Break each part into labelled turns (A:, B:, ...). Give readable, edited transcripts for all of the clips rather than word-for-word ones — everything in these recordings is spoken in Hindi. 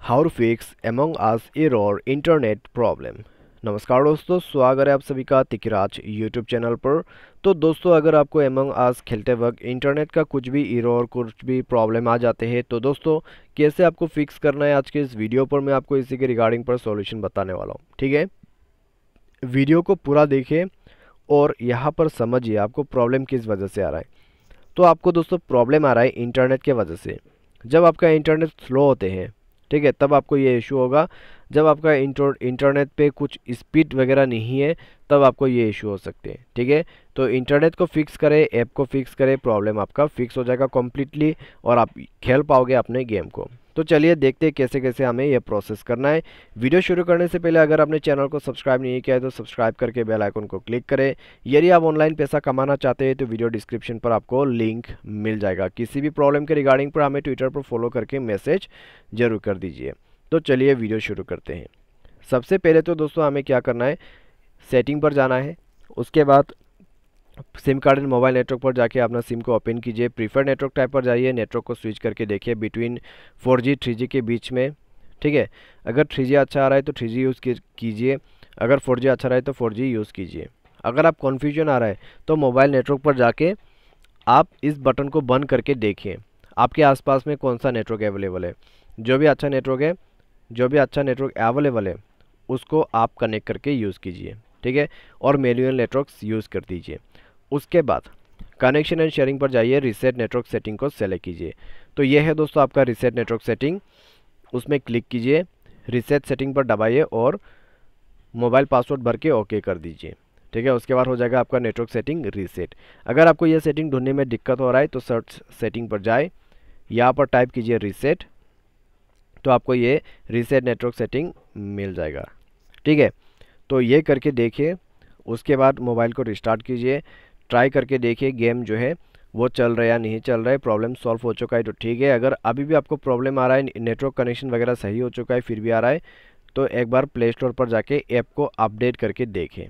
A: How to fix Among Us error internet problem. नमस्कार दोस्तों, स्वागत है आप सभी का तिकराज यूट्यूब चैनल पर। तो दोस्तों, अगर आपको एमंग अस खेलते वक्त इंटरनेट का कुछ भी एरर कुछ भी प्रॉब्लम आ जाते हैं तो दोस्तों कैसे आपको फिक्स करना है, आज के इस वीडियो पर मैं आपको इसी के रिगार्डिंग पर सॉल्यूशन बताने वाला हूँ। ठीक है, वीडियो को पूरा देखिए और यहाँ पर समझिए आपको प्रॉब्लम किस वजह से आ रहा है। तो आपको दोस्तों प्रॉब्लम आ रहा है इंटरनेट के वजह से। जब आपका इंटरनेट स्लो होते हैं, ठीक है, तब आपको ये इशू होगा। जब आपका इंटरनेट पे कुछ स्पीड वगैरह नहीं है तब आपको ये इशू हो सकते हैं। ठीक है, तो इंटरनेट को फिक्स करें, ऐप को फिक्स करें, प्रॉब्लम आपका फिक्स हो जाएगा कम्प्लीटली और आप खेल पाओगे अपने गेम को। तो चलिए देखते हैं कैसे कैसे हमें यह प्रोसेस करना है। वीडियो शुरू करने से पहले अगर आपने चैनल को सब्सक्राइब नहीं किया है तो सब्सक्राइब करके बेल आइकन को क्लिक करें। यदि आप ऑनलाइन पैसा कमाना चाहते हैं तो वीडियो डिस्क्रिप्शन पर आपको लिंक मिल जाएगा। किसी भी प्रॉब्लम के रिगार्डिंग पर हमें ट्विटर पर फॉलो करके मैसेज जरूर कर दीजिए। तो चलिए वीडियो शुरू करते हैं। सबसे पहले तो दोस्तों हमें क्या करना है, सेटिंग पर जाना है। उसके बाद SIM card and mobile network पर जाके अपना सिम को ओपन कीजिए। प्रीफर्ड नेटवर्क टाइप पर जाइए, नेटवर्क को स्विच करके देखिए बिटवीन 4G 3G के बीच में। ठीक है, अगर 3G अच्छा आ रहा है तो 3G यूज़ कीजिए, अगर 4G अच्छा रहा है तो 4G यूज़ कीजिए। अगर आप कन्फ्यूजन आ रहा है तो मोबाइल नेटवर्क पर जाके आप इस बटन को बंद करके देखिए आपके आसपास में कौन सा नेटवर्क अवेलेबल है। जो भी अच्छा नेटवर्क अवेलेबल है उसको आप कनेक्ट करके यूज़ कीजिए। ठीक है, और मैनुअल नेटवर्क्स यूज़ कर दीजिए। उसके बाद कनेक्शन एंड शेयरिंग पर जाइए, रीसेट नेटवर्क सेटिंग को सेलेक्ट कीजिए। तो ये है दोस्तों आपका रीसेट नेटवर्क सेटिंग, उसमें क्लिक कीजिए, रीसेट सेटिंग पर दबाइए और मोबाइल पासवर्ड भर के ओके कर दीजिए। ठीक है, उसके बाद हो जाएगा आपका नेटवर्क सेटिंग रीसेट। अगर आपको ये सेटिंग ढूंढने में दिक्कत हो रहा है तो सर्च सेटिंग पर जाए, यहाँ पर टाइप कीजिए रीसेट, तो आपको ये रीसेट नेटवर्क सेटिंग मिल जाएगा। ठीक है, तो ये करके देखिए। उसके बाद मोबाइल को रिस्टार्ट कीजिए, ट्राई करके देखिए गेम जो है वो चल रहा है या नहीं चल रहा है। प्रॉब्लम सॉल्व हो चुका है तो ठीक है। अगर अभी भी आपको प्रॉब्लम आ रहा है, नेटवर्क कनेक्शन वगैरह सही हो चुका है फिर भी आ रहा है, तो एक बार प्ले स्टोर पर जाके ऐप को अपडेट करके देखें।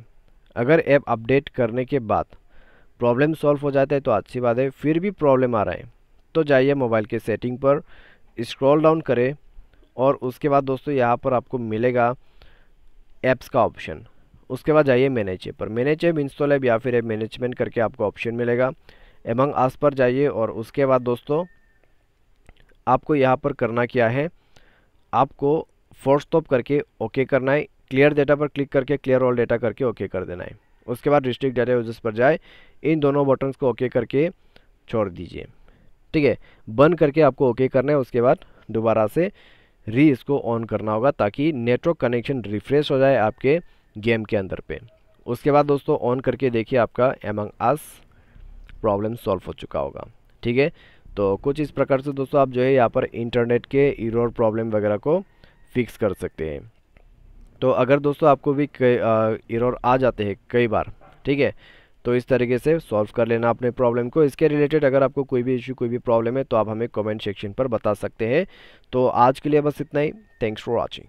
A: अगर ऐप अपडेट करने के बाद प्रॉब्लम सॉल्व हो जाता है तो अच्छी बात है। फिर भी प्रॉब्लम आ रहा है तो जाइए मोबाइल के सेटिंग पर, स्क्रॉल डाउन करें और उसके बाद दोस्तों यहाँ पर आपको मिलेगा ऐप्स का ऑप्शन। उसके बाद जाइए मैनेज ऐप पर, मैनेज ऐप, इंस्टॉल ऐप या फिर ऐप मैनेजमेंट करके आपको ऑप्शन मिलेगा। एमंग अस पर जाइए और उसके बाद दोस्तों आपको यहाँ पर करना क्या है, आपको फोर्स स्टॉप करके ओके करना है। क्लियर डेटा पर क्लिक करके क्लियर ऑल डेटा करके ओके कर देना है। उसके बाद रिस्ट्रिक्ट डेटा यूजर्स पर जाए, इन दोनों बटन्स को ओके करके छोड़ दीजिए। ठीक है, बंद करके आपको ओके करना है। उसके बाद दोबारा से इसको ऑन करना होगा ताकि नेटवर्क कनेक्शन रिफ्रेश हो जाए आपके गेम के अंदर पे। उसके बाद दोस्तों ऑन करके देखिए आपका एमंग अस प्रॉब्लम सॉल्व हो चुका होगा। ठीक है, तो कुछ इस प्रकार से दोस्तों आप जो है यहाँ पर इंटरनेट के एरर प्रॉब्लम वगैरह को फिक्स कर सकते हैं। तो अगर दोस्तों आपको भी एरर आ जाते हैं कई बार, ठीक है, तो इस तरीके से सॉल्व कर लेना अपने प्रॉब्लम को। इसके रिलेटेड अगर आपको कोई भी इशू कोई भी प्रॉब्लम है तो आप हमें कमेंट सेक्शन पर बता सकते हैं। तो आज के लिए बस इतना ही। Thanks for watching.